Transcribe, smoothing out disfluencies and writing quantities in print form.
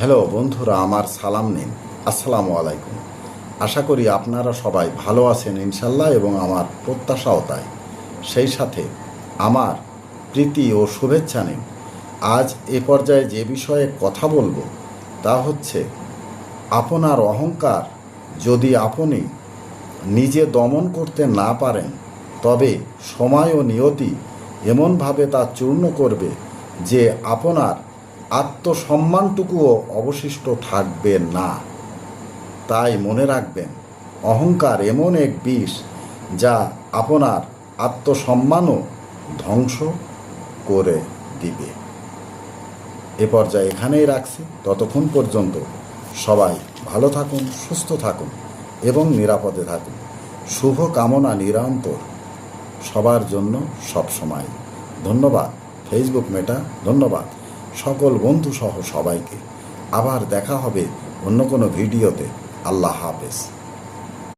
Hello বন্ধুরা, আমার সালাম নিন। আসসালামু আলাইকুম। আশা করি আপনারা সবাই ভালো আছেন ইনশাল্লাহ, এবং আমার প্রত্যাশাও তাই। সেই সাথে আমার প্রীতি ও শুভেচ্ছা নিন। আজ এ পর্যায়ে যে বিষয়ে কথা বলবো তা হচ্ছে, আপনার অহংকার যদি আপনি নিজে দমন করতে না পারেন, তবে সময় ও নিয়তি এমনভাবে তা চূর্ণ করবে যে আপনার আত্মসম্মানটুকুও অবশিষ্ট থাকবে না। তাই মনে রাখবেন, অহংকার এমন এক বিষ যা আপনার আত্মসম্মানও ধ্বংস করে দিবে। এ পর্যায়ে এখানেই রাখছি। ততক্ষণ পর্যন্ত সবাই ভালো থাকুন, সুস্থ থাকুন এবং নিরাপদে থাকুন। শুভ কামনা নিরন্তর সবার জন্য সব সময়। ধন্যবাদ ফেসবুক মেটা, ধন্যবাদ সকল বন্ধু সহ সবাইকে। আবার দেখা হবে অন্য কোনো ভিডিওতে। আল্লাহ হাফেজ।